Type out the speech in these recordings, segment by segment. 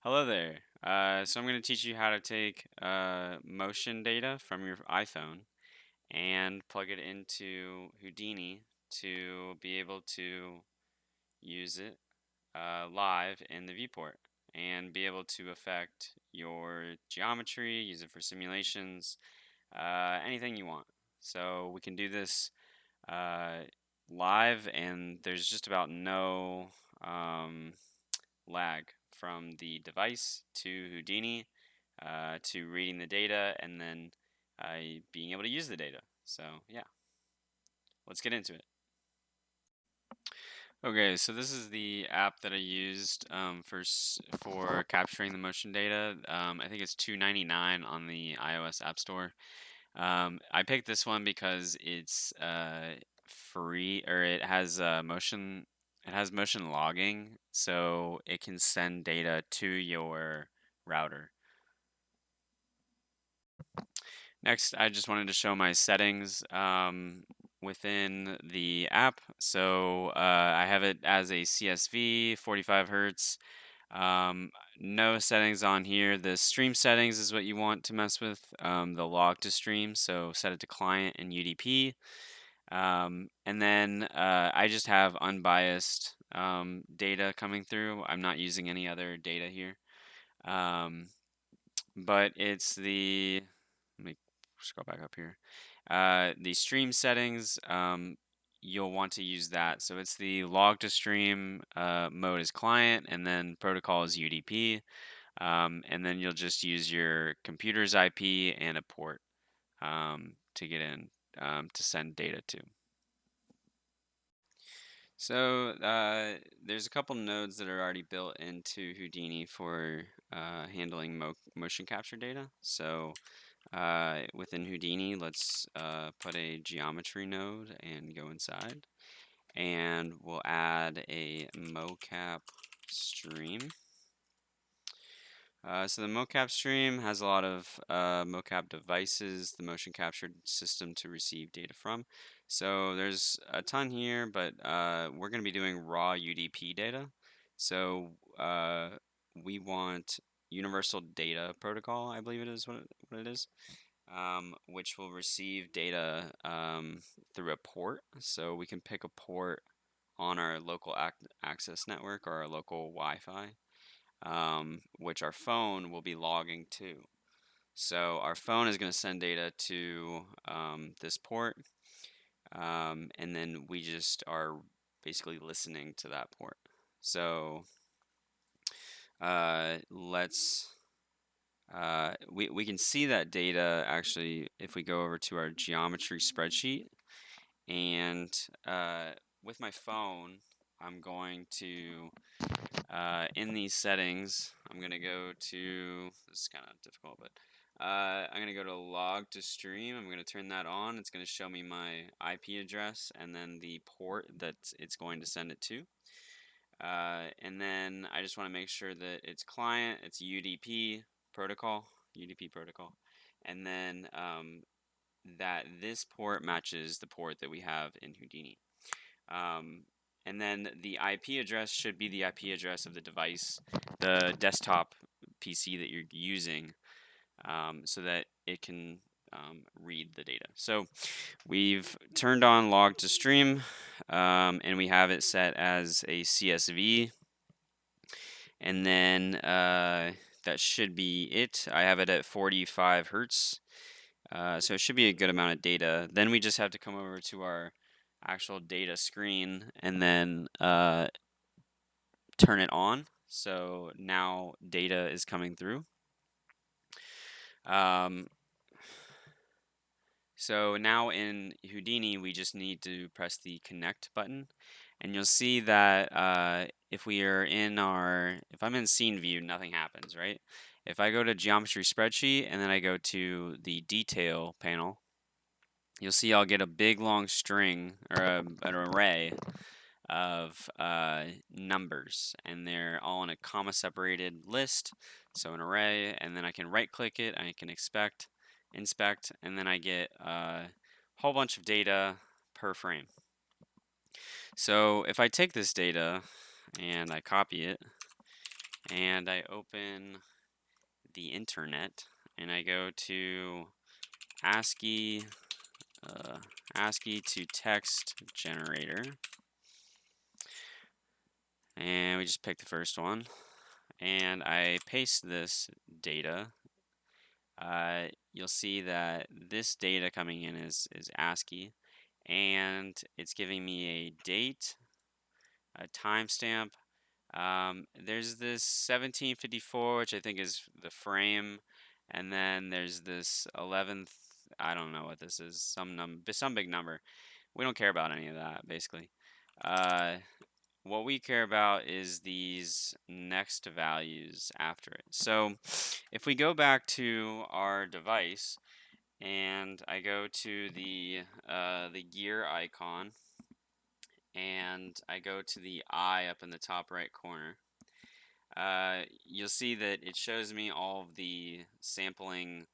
Hello there. So I'm going to teach you how to take motion data from your iPhone and plug it into Houdini to be able to use it live in the viewport and be able to affect your geometry, use it for simulations, anything you want. So we can do this uh, live, and there's just about no um, lag from the device to Houdini to reading the data and then being able to use the data. So yeah, let's get into it. Okay, so this is the app that I used for capturing the motion data. I think it's $2.99 on the iOS App Store. I picked this one because it's free, or it has motion. It has motion logging, so it can send data to your router. Next, I just wanted to show my settings within the app. So I have it as a CSV, 45 hertz. No settings on here. The stream settings is what you want to mess with. The log to stream, so set it to client and UDP. And then I just have unbiased data coming through. I'm not using any other data here. But it's let me scroll back up here. The stream settings, you'll want to use that. So it's the log to stream mode is client, and then protocol is UDP. And then you'll just use your computer's IP and a port to get in to send data to. So there's a couple nodes that are already built into Houdini for handling motion capture data. So within Houdini, let's put a geometry node and go inside. And we'll add a mocap stream. So the mocap stream has a lot of mocap devices, the motion capture system to receive data from. So there's a ton here, but we're going to be doing raw UDP data. So we want Universal Data Protocol, I believe it is what it is, which will receive data through a port. So we can pick a port on our local access network or our local Wi-Fi. Which our phone will be logging to. So our phone is going to send data to this port, and then we just are basically listening to that port. So we can see that data actually if we go over to our geometry spreadsheet, and with my phone, I'm going to in these settings, I'm going to go to, this is kind of difficult, but I'm going to go to log to stream. I'm going to turn that on. It's going to show me my IP address and then the port that it's going to send it to. And then I just want to make sure that it's client, it's UDP protocol, and then that this port matches the port that we have in Houdini. And then the IP address should be the IP address of the device, the desktop PC that you're using, so that it can read the data. So we've turned on log to stream, and we have it set as a CSV. And then that should be it. I have it at 45 hertz. So it should be a good amount of data. Then we just have to come over to our actual data screen and then turn it on. So now data is coming through. So now in Houdini, we just need to press the connect button. And you'll see that if I'm in scene view, nothing happens, right? If I go to geometry spreadsheet and then I go to the detail panel, you'll see I'll get a big long string or an array of numbers, and they're all in a comma separated list, so an array, and then I can right click it, I can inspect, and then I get a whole bunch of data per frame. So if I take this data and I copy it and I open the internet and I go to ASCII to text generator, and we just pick the first one, and I paste this data. You'll see that this data coming in is ASCII, and it's giving me a date, a timestamp. There's this 1754, which I think is the frame, and then there's this 11th. I don't know what this is. Some big number. We don't care about any of that, basically. What we care about is these next values after it. So if we go back to our device and I go to the gear icon and I go to the eye up in the top right corner, you'll see that it shows me all of the sampling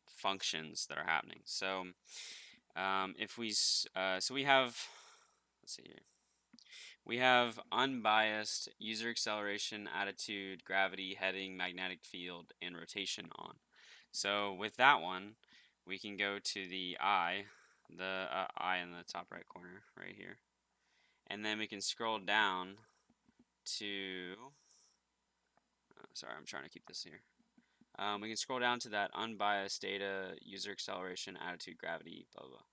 functions that are happening. So if we so we have, let's see here. We have unbiased user acceleration, attitude, gravity, heading, magnetic field, and rotation on. So with that one, we can go to the eye in the top right corner right here. And then we can scroll down to, sorry, I'm trying to keep this here. We can scroll down to that unbiased data, user acceleration, attitude, gravity, blah, blah.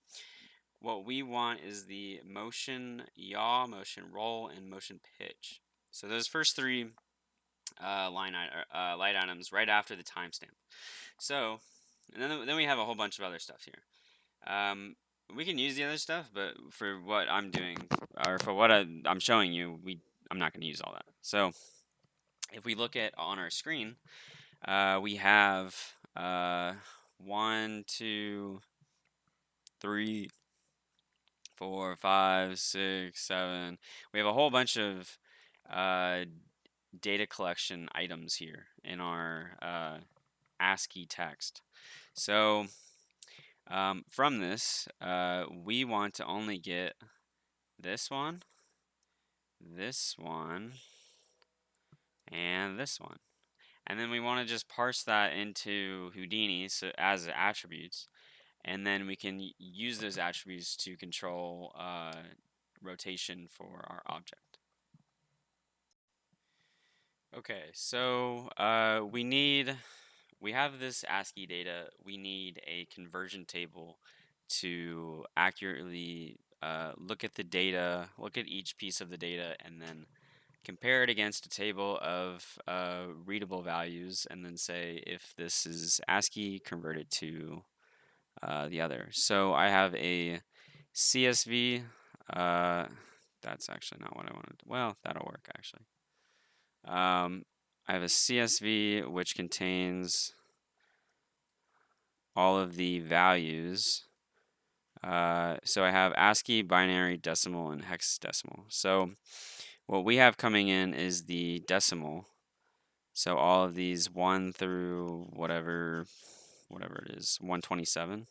What we want is the motion yaw, motion roll, and motion pitch. So those first three light items right after the timestamp. So, and then we have a whole bunch of other stuff here. We can use the other stuff, but for what I'm doing, or for what I'm showing you, I'm not going to use all that. So, if we look at on our screen, we have 1, 2, 3, 4, 5, 6, 7. We have a whole bunch of data collection items here in our ASCII text. So from this, we want to only get this one, and this one. And then we want to just parse that into Houdini as attributes. And then we can use those attributes to control rotation for our object. Okay, so we have this ASCII data. We need a conversion table to accurately look at the data, look at each piece of the data, and then compare it against a table of readable values, and then say if this is ASCII, convert it to the other. So I have a CSV. That's actually not what I wanted. Well, that'll work actually. I have a CSV which contains all of the values. So I have ASCII, binary, decimal, and hexadecimal. So what we have coming in is the decimal. So all of these 1 through whatever it is, 127.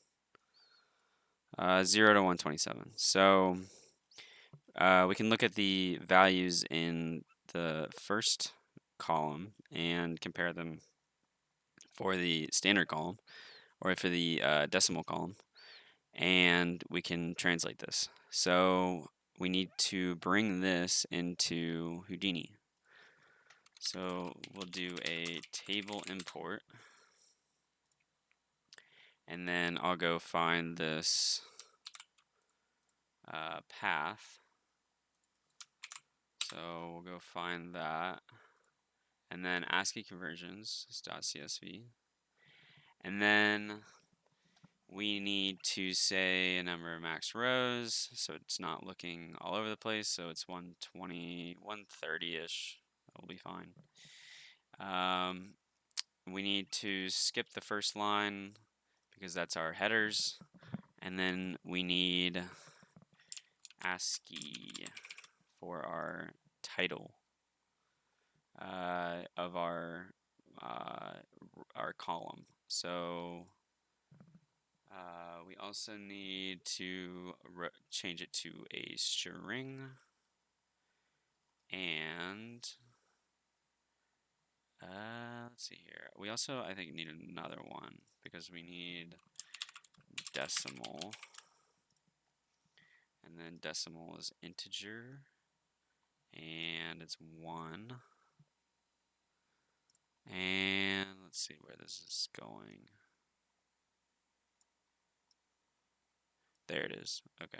0 to 127. So we can look at the values in the first column and compare them for the standard column or for the decimal column, and we can translate this. So we need to bring this into Houdini. So we'll do a table import, and then I'll go find this path. So we'll go find that, and then ASCII conversions .csv, and then we need to say a number of max rows, so it's not looking all over the place. So it's 120, 130-ish. That'll be fine. We need to skip the first line because that's our headers, and then we need ASCII for our title of our column. So we also need to change it to a string, and let's see here. We also, I think, need another one because we need decimal. And then decimal is integer. And it's 1. And let's see where this is going. There it is. Okay.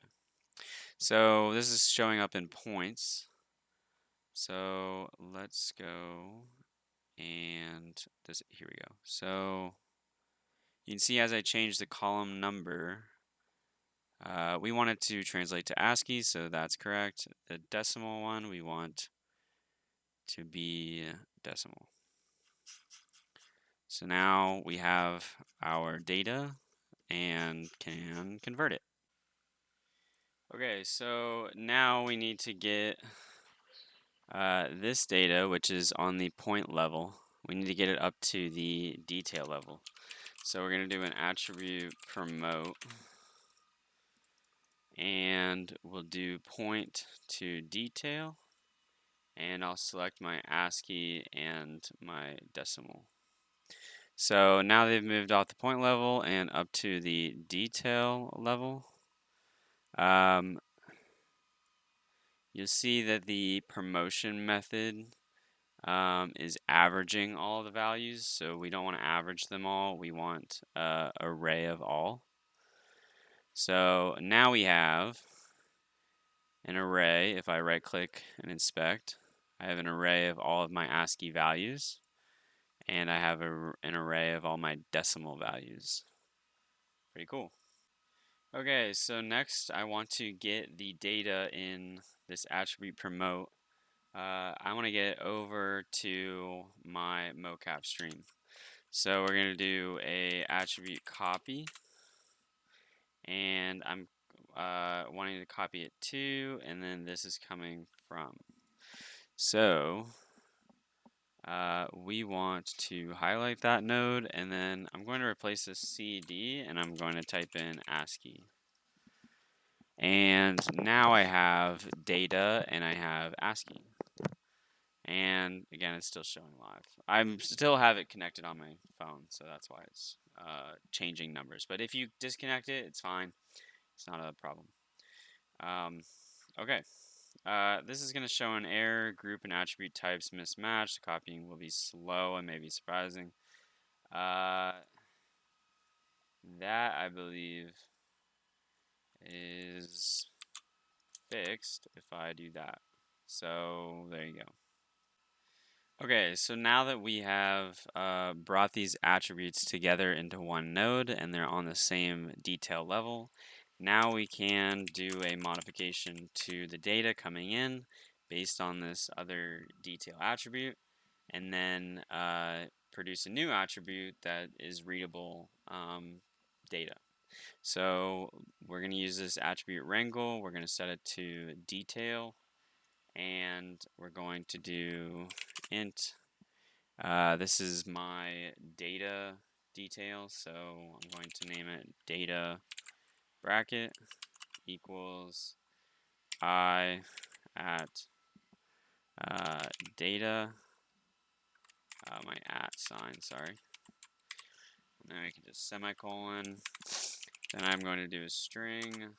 So this is showing up in points. So let's go and this, here we go. So you can see as I change the column number, we want it to translate to ASCII, so that's correct. The decimal one we want to be decimal. So now we have our data and can convert it. Okay, so now we need to get this data, which is on the point level. We need to get it up to the detail level. So we're going to do an attribute promote, and we'll do point to detail, and I'll select my ASCII and my decimal. So now they've moved off the point level and up to the detail level. You'll see that the promotion method is averaging all the values, so we don't want to average them all, we want an array of all. So now we have an array. If I right click and inspect, I have an array of all of my ASCII values, and I have an array of all my decimal values. Pretty cool. Okay, so next I want to get the data in this attribute promote. I want to get it over to my mocap stream. So we're going to do a attribute copy, and I'm wanting to copy it to, and then this is coming from. So we want to highlight that node, and then I'm going to replace this CD, and I'm going to type in ASCII. And now I have data and I have ASCII. And again, it's still showing live. I still have it connected on my phone, so that's why it's changing numbers. But if you disconnect it, it's fine. It's not a problem. Okay. This is going to show an error. Group and attribute types mismatched. The copying will be slow and maybe surprising. That, I believe, is fixed if I do that. So there you go. Okay, so now that we have brought these attributes together into one node and they're on the same detail level, now we can do a modification to the data coming in based on this other detail attribute, and then produce a new attribute that is readable data. So we're going to use this attribute wrangle. We're going to set it to detail, and we're going to do int. This is my data detail, so I'm going to name it data bracket equals I at data, my at sign, sorry. And then we can just semicolon. Then I'm going to do a string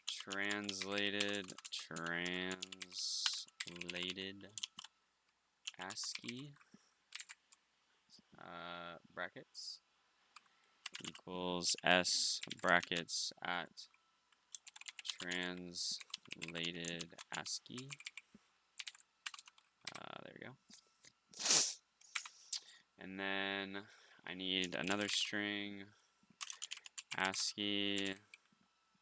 translated ASCII brackets equals s brackets at translated ASCII. There we go. And then I need another string ASCII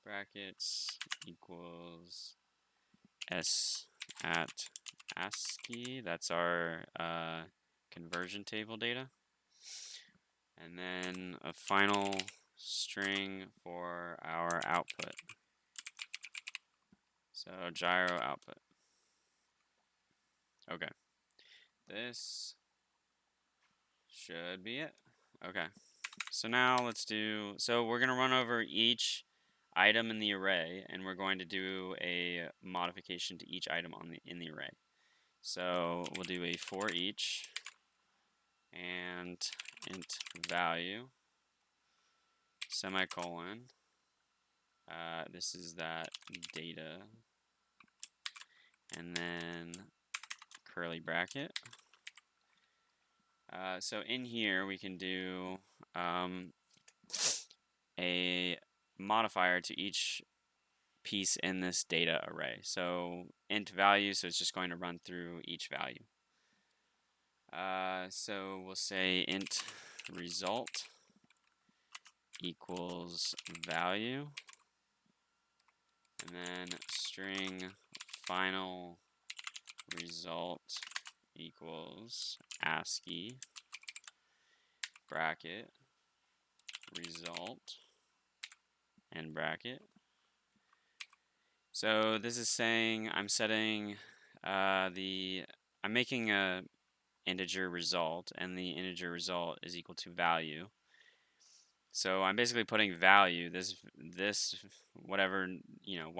brackets equals s at ASCII. That's our conversion table data. And then a final string for our output. So gyro output. Okay. This should be it. Okay. So now let's do, so we're going to run over each item in the array, and we're going to do a modification to each item in the array. So we'll do a for each and int value, semicolon. This is that data, and then curly bracket. So in here we can do a modifier to each piece in this data array. So int value, so it's just going to run through each value. So we'll say int result equals value, and then string final result equals ASCII bracket result and bracket. So this is saying I'm setting I'm making a integer result, and the integer result is equal to value. So I'm basically putting value, this whatever, you know,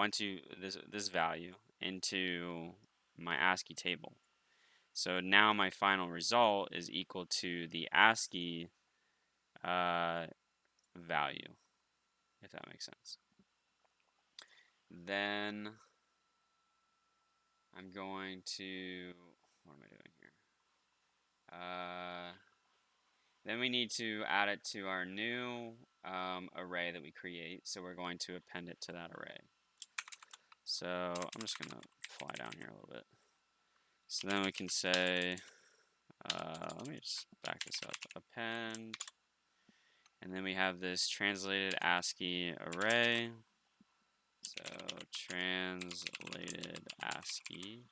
this value into my ASCII table. So now my final result is equal to the ASCII value, if that makes sense. Then I'm going to, what am I doing here? Then we need to add it to our new array that we create. So we're going to append it to that array. So I'm just going to fly down here a little bit. So then we can say, let me just back this up, append. And then we have this translated ASCII array. So translated ASCII.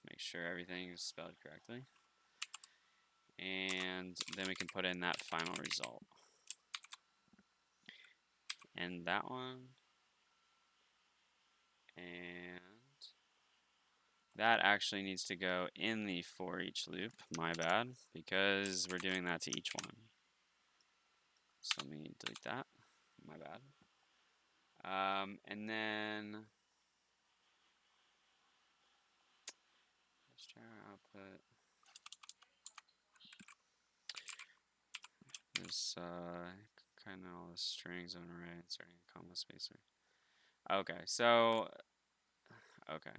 Make sure everything is spelled correctly. And then we can put in that final result. And that one. And that actually needs to go in the for each loop, my bad, because we're doing that to each one. So let me delete that, my bad. And then let's try our output. This kind of all the strings of an array starting a comma spacer. Okay, so okay.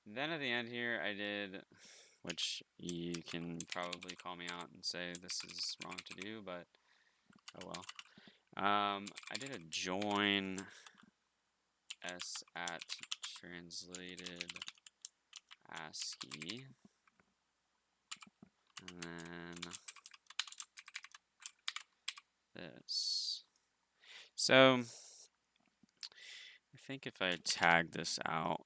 Then at the end here, I did, which you can probably call me out and say this is wrong to do, but oh well. I did a join s at translated ASCII, and then this. So I think if I tag this out,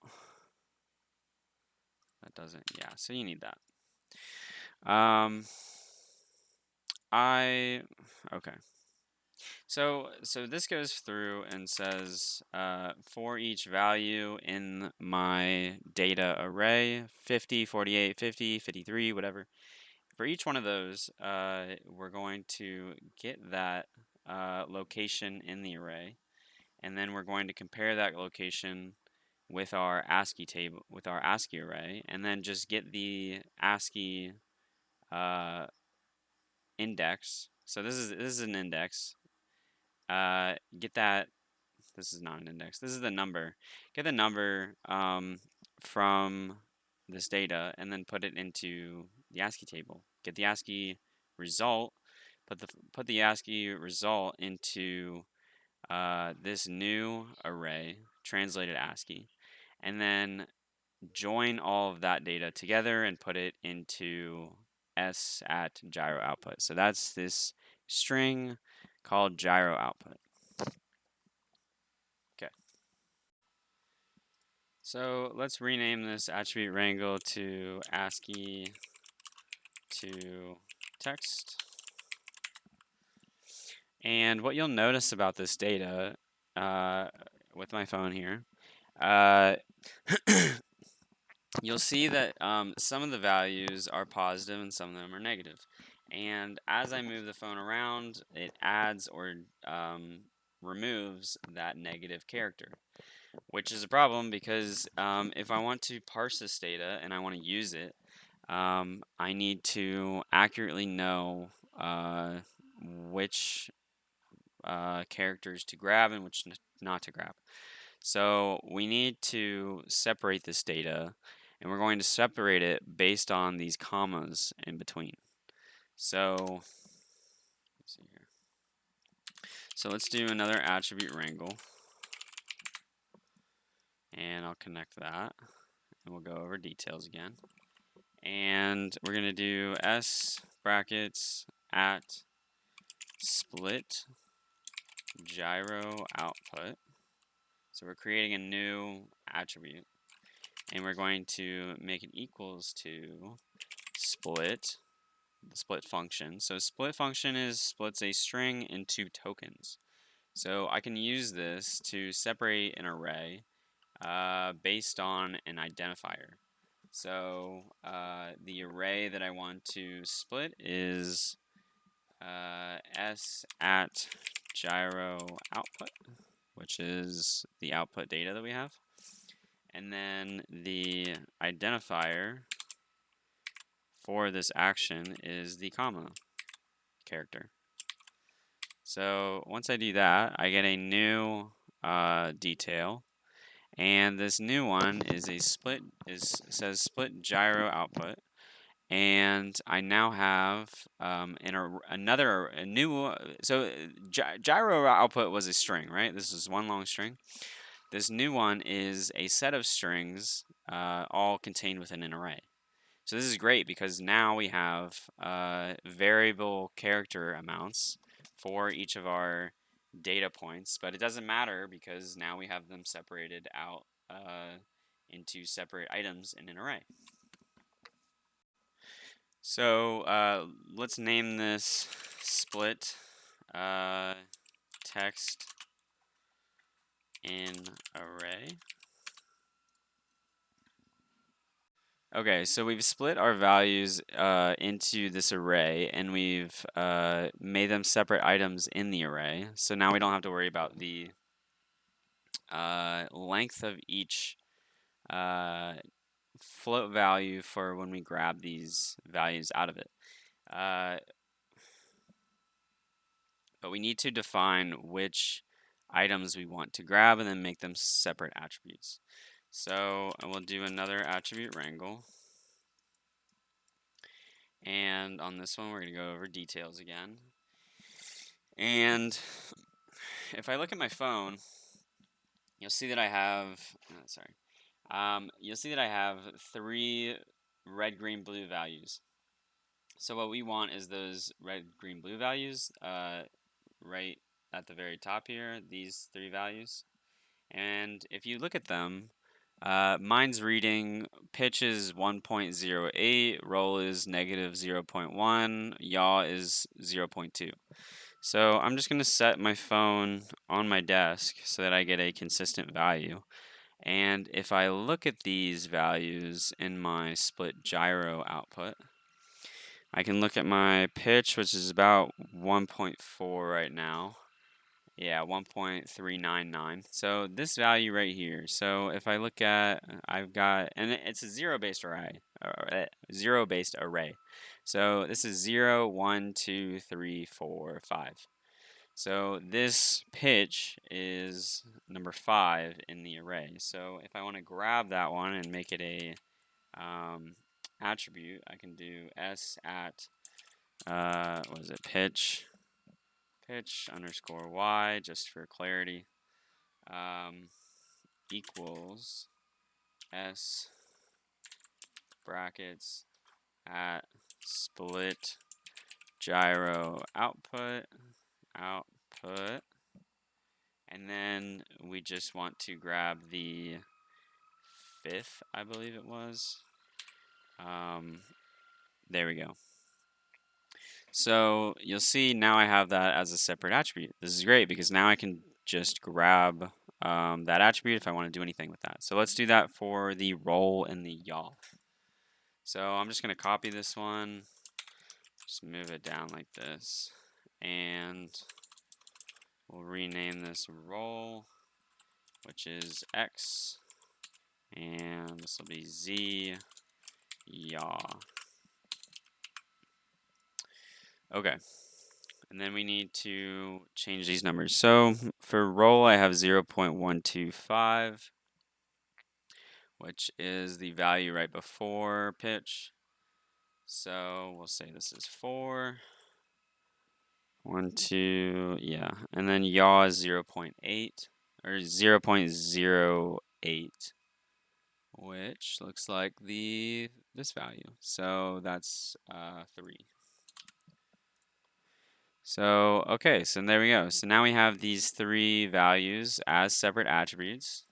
that doesn't, yeah, so you need that. Okay. So this goes through and says for each value in my data array, 50, 48, 50, 53, whatever, for each one of those, we're going to get that location in the array, and then we're going to compare that location with our ASCII table, with our ASCII array, and then just get the ASCII index. So this is an index. Get that. This is not an index. This is the number. Get the number from this data, and then put it into the ASCII table. Get the ASCII result. Put the ASCII result into this new array, translated ASCII, and then join all of that data together and put it into s at gyro output. So that's this string called gyro output. Okay. So let's rename this attribute wrangle to ASCII to text. And what you'll notice about this data with my phone here, you'll see that some of the values are positive and some of them are negative. And as I move the phone around, it adds or removes that negative character. which is a problem because if I want to parse this data and I want to use it, I need to accurately know which characters to grab and which not to grab. So we need to separate this data, and we're going to separate it based on these commas in between. So let's see here. So let's do another attribute wrangle, and I'll connect that, and we'll go over details again. And we're going to do s brackets at split gyro output. So we're creating a new attribute, and we're going to make it equals to split, the split function. So split function splits a string into tokens. So I can use this to separate an array based on an identifier. So the array that I want to split is s at gyro output, which is the output data that we have. And then the identifier for this action is the comma character. So once I do that, I get a new detail, and this new one is a says split gyro output, and I now have a new gyro output was a string, right? This is one long string. This new one is a set of strings all contained within an array. So this is great because now we have variable character amounts for each of our data points, but it doesn't matter because now we have them separated out into separate items in an array. So let's name this split text in array. Okay, so we've split our values into this array, and we've made them separate items in the array. So now we don't have to worry about the length of each float value for when we grab these values out of it. But we need to define which items we want to grab and then make them separate attributes. So we'll do another attribute wrangle. And on this one, we're going to go over details again. And if I look at my phone, you'll see that I have, you'll see that I have 3 red, green, blue values. So what we want is those red, green, blue values right at the very top here, these 3 values. And if you look at them, mine's reading pitch is 1.08, roll is negative 0.1, yaw is 0.2. So I'm just going to set my phone on my desk so that I get a consistent value. And if I look at these values in my split gyro output, I can look at my pitch, which is about 1.4 right now. Yeah, 1.399. So this value right here. So if I look at, I've got, and it's a zero-based array. Zero-based array. So this is 0, 1, 2, 3, 4, 5. So this pitch is number 5 in the array. So if I want to grab that one and make it a attribute, I can do s at what is it, pitch underscore y, just for clarity, equals s brackets at split gyro output, and then we just want to grab the 5th, I believe it was. There we go. So you'll see now I have that as a separate attribute. This is great because now I can just grab that attribute if I want to do anything with that. So let's do that for the roll and the yaw. So I'm just going to copy this one, just move it down like this, and we'll rename this roll, which is x, and this will be z, yaw. Okay, and then we need to change these numbers. So for roll, I have 0.125, which is the value right before pitch. So we'll say this is 4. 1, 2, yeah. And then yaw is 0.8, or 0.08, which looks like this value. So that's 3. So, okay, so there we go. So now we have these 3 values as separate attributes.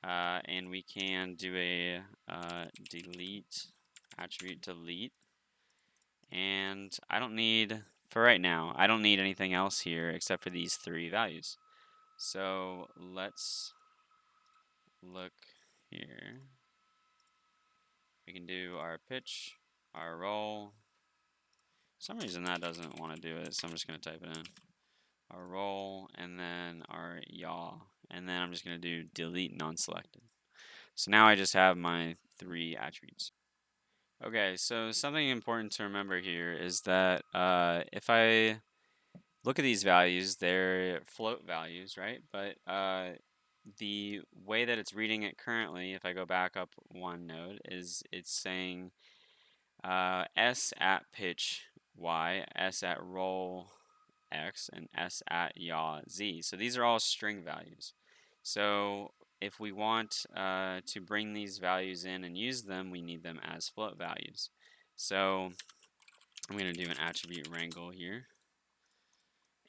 And we can do a delete, attribute delete. And I don't need, for right now, I don't need anything else here except for these 3 values. So let's look here. We can do our pitch, our roll. For some reason that doesn't want to do it, so I'm just going to type it in. Our roll, and then our yaw. And then I'm just going to do delete non-selected. So now I just have my 3 attributes. Okay, so something important to remember here is that if I look at these values, they're float values, right? But the way that it's reading it currently, if I go back up one node, is it's saying S at pitch Y, S at roll X, and S at yaw Z. So these are all string values. So if we want to bring these values in and use them, we need them as float values. So I'm going to do an attribute wrangle here.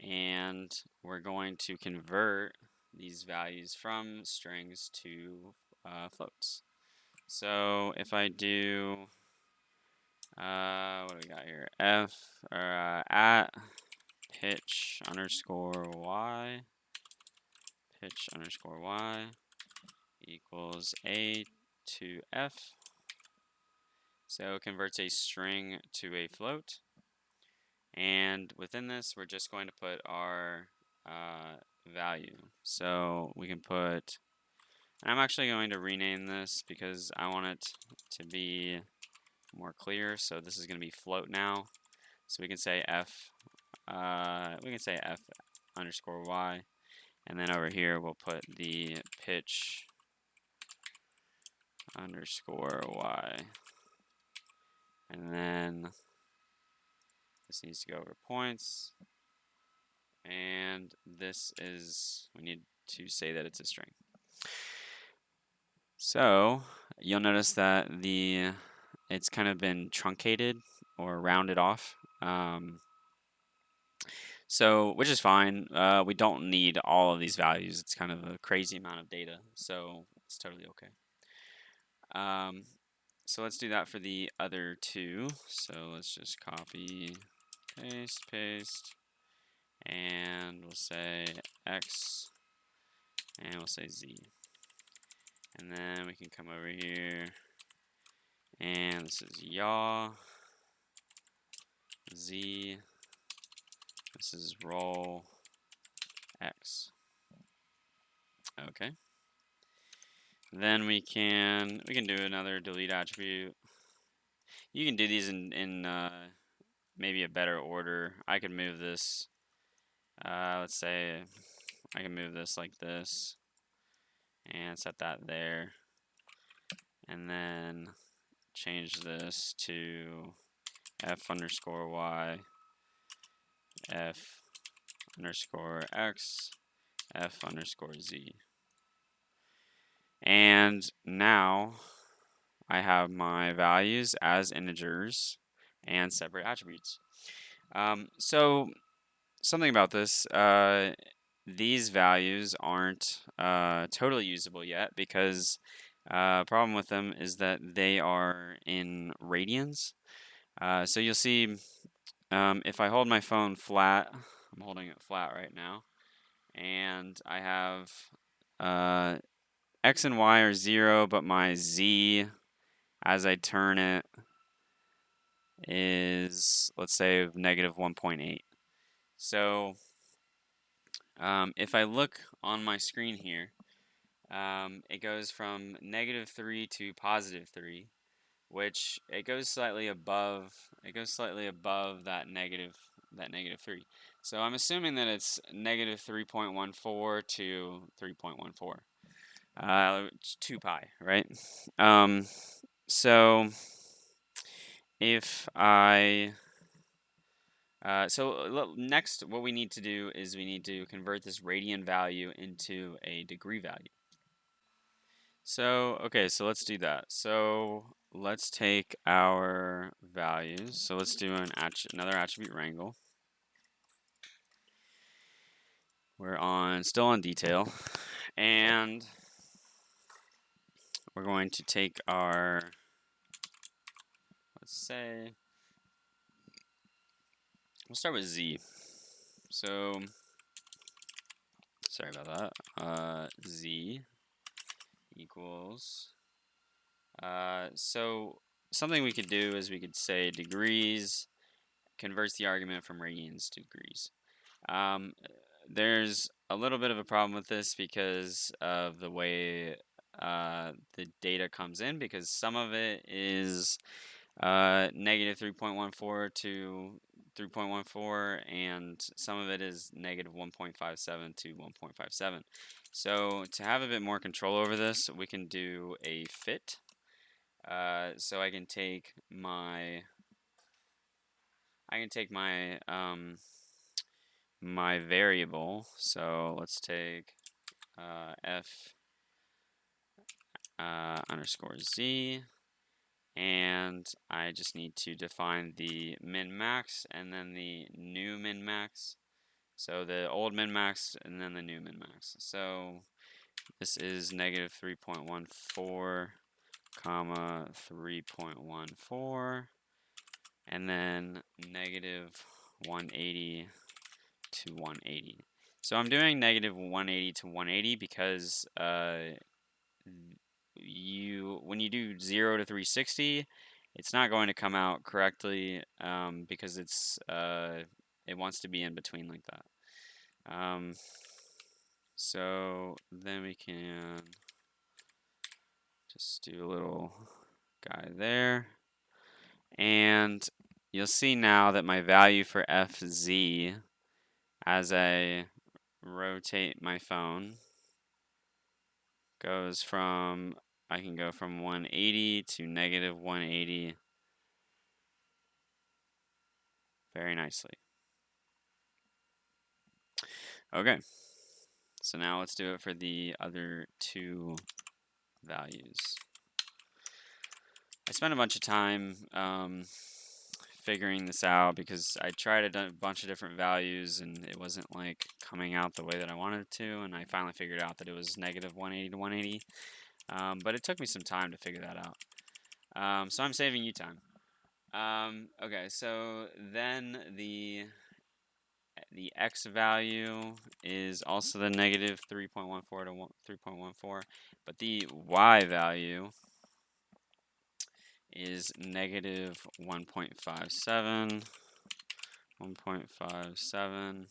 And we're going to convert these values from strings to floats. So if I do, what do we got here? At pitch underscore y, pitch underscore y equals a to f. So it converts a string to a float. And within this, we're just going to put our value. So we can put, and I'm actually going to rename this because I want it to be more clear. So this is going to be float now. So we can say f underscore y, and then over here we'll put the pitch underscore y, and then this needs to go over points, and this is, we need to say that it's a string. So you'll notice that it's kind of been truncated or rounded off. So, which is fine. We don't need all of these values. It's kind of a crazy amount of data, so it's totally okay. So let's do that for the other 2. So let's just copy, paste, and we'll say X, and we'll say Z. And then we can come over here, and this is yaw, Z, this is roll, X. Okay. Then we can do another delete attribute. You can do these in maybe a better order. I could move this, let's say I can move this like this and set that there, and then change this to f underscore y, f underscore x, f underscore z. And now I have my values as integers and separate attributes. So something about this, these values aren't totally usable yet because problem with them is that they are in radians. So you'll see if I hold my phone flat, I'm holding it flat right now, and I have x and y are 0, but my z, as I turn it, is, let's say, negative 1.8. So if I look on my screen here, it goes from -3 to +3, which it goes slightly above. It goes slightly above that -3. So I'm assuming that it's -3.14 to 3.14. It's 2 pi, right? So if I next, what we need to do is we need to convert this radian value into a degree value. So, okay, so let's do that. So let's take our values. So let's do another attribute wrangle. We're still on detail, and we're going to take our, let's say, we'll start with Z. So, sorry about that. Z equals, so something we could do is we could say degrees converts the argument from radians to degrees. There's a little bit of a problem with this because of the way the data comes in, because some of it is -3.14 to 3.14, and some of it is -1.57 to 1.57. So to have a bit more control over this, we can do a fit. So I can take my my variable. So let's take f underscore z, and I just need to define the min-max and then the new min-max. So the old min-max and then the new min-max. So this is -3.14, comma 3.14, and then -180 to 180. So I'm doing -180 to 180 because when you do 0 to 360, it's not going to come out correctly because it wants to be in between like that. So then we can just do a little guy there, and you'll see now that my value for fz, as I rotate my phone, goes from, I can go from 180 to -180 very nicely. Okay, so now let's do it for the other two values. I spent a bunch of time figuring this out because I tried a bunch of different values and it wasn't like coming out the way that I wanted it to, and I finally figured out that it was -180 to 180. But it took me some time to figure that out. So I'm saving you time. Okay, so then the x value is also the -3.14 to 3.14, but the y value is -1.57, 1.57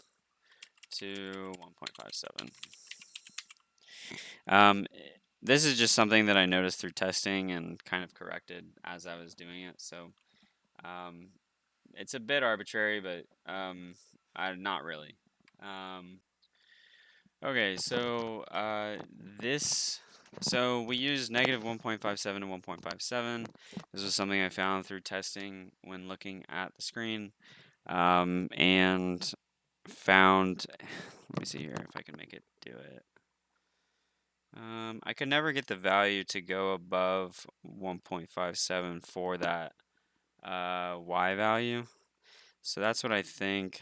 to 1.57. This is just something that I noticed through testing and kind of corrected as I was doing it. So it's a bit arbitrary, but not really. Okay, so so we use -1.57 to 1.57. This was something I found through testing when looking at the screen, and found, let me see here if I can make it do it. I could never get the value to go above 1.57 for that y value. So that's what I think,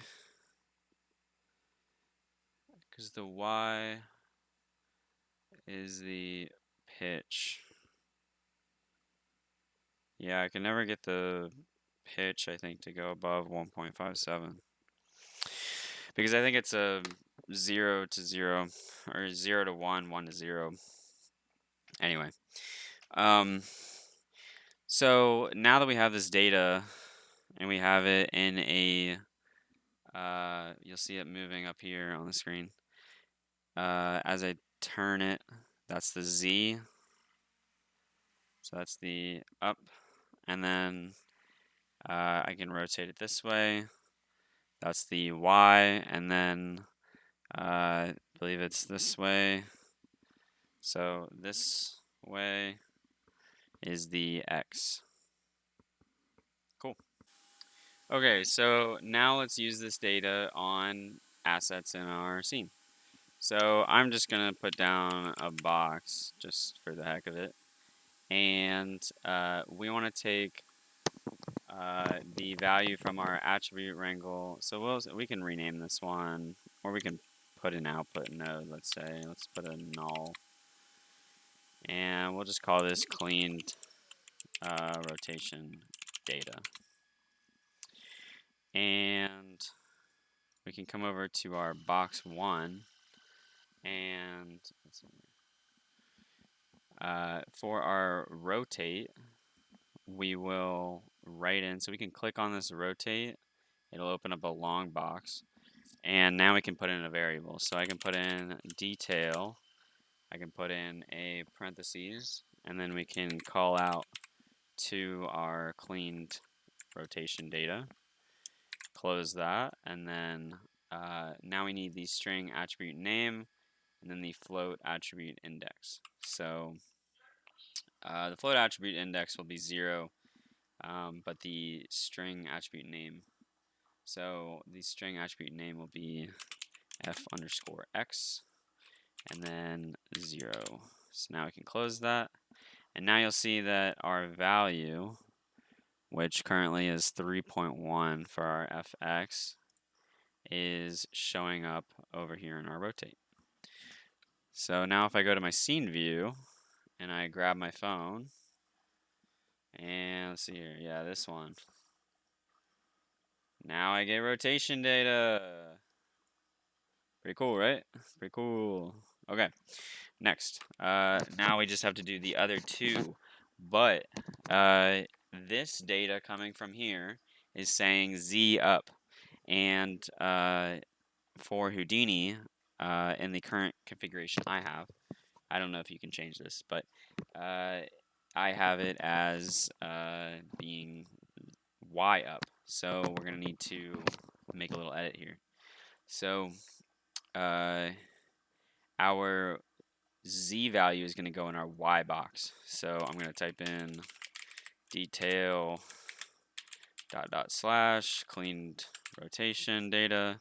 because the y is the pitch. Yeah, I can never get the pitch, I think, to go above 1.57. Because I think it's a 0 to 0, or 0 to 1, 1 to 0. Anyway. So now that we have this data, and we have it in a, you'll see it moving up here on the screen. As I turn it, That's the Z. So that's the up. And then I can rotate it this way. That's the Y. And then I believe it's this way. So this way is the X. Cool. Okay, so now let's use this data on assets in our scene. So I'm just going to put down a box just for the heck of it. And we want to take the value from our attribute wrangle. So we can rename this one, or we can put an output node, let's say. Let's put a null. And we'll just call this cleaned rotation data. And we can come over to our box 1 and let's see, for our rotate, we will write in, so we can click on this rotate, it'll open up a long box, and now we can put in a variable. So I can put in detail, I can put in a parentheses, and then we can call out to our cleaned rotation data, close that, and then now we need the string attribute name and then the float attribute index. So the float attribute index will be 0, but the string attribute name. So the string attribute name will be f_x and then 0. So now we can close that. And now you'll see that our value, which currently is 3.1 for our fx, is showing up over here in our rotate. So now if I go to my scene view and I grab my phone, and let's see here, yeah, this one. Now I get rotation data. Pretty cool, right? Pretty cool. Okay, next. Now we just have to do the other two, but this data coming from here is saying Z up, and for Houdini, in the current configuration I have, I don't know if you can change this, but I have it as being Y up. So we're going to need to make a little edit here. So our Z value is going to go in our Y box. So I'm going to type in detail // cleaned rotation data,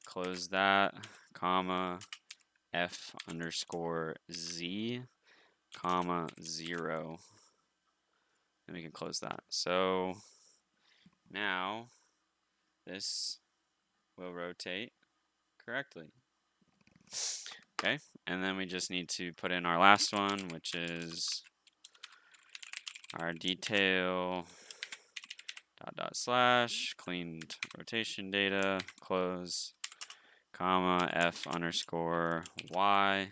close that, comma, f_z, comma, 0. And we can close that. So now this will rotate correctly. Okay, and then we just need to put in our last one, which is our detail // cleaned rotation data, close, comma, f_y,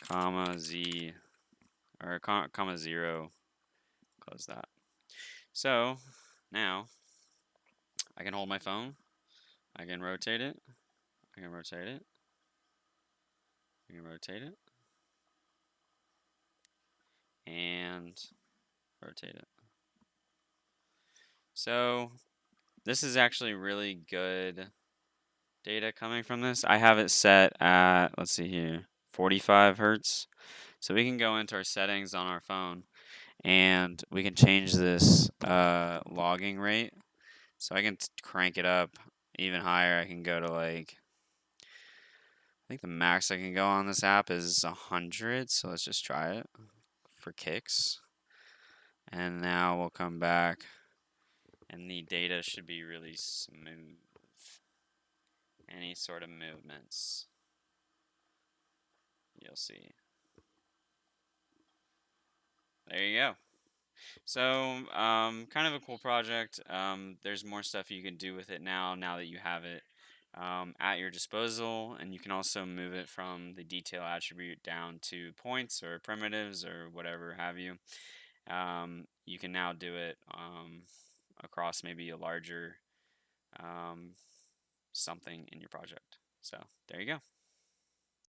comma, z, or comma 0, close that. So now I can hold my phone, I can rotate it, I can rotate it, I can rotate it, and rotate it. So this is actually really good data coming from this. I have it set at, let's see here, 45 hertz. So we can go into our settings on our phone and we can change this logging rate. So I can crank it up even higher. I can go to like, I think the max I can go on this app is 100. So let's just try it for kicks. And now we'll come back and the data should be really smooth. Any sort of movements, you'll see. There you go. So, kind of a cool project. There's more stuff you can do with it now that you have it at your disposal, and you can also move it from the detail attribute down to points or primitives or whatever have you. You can now do it across maybe a larger something in your project. So, there you go.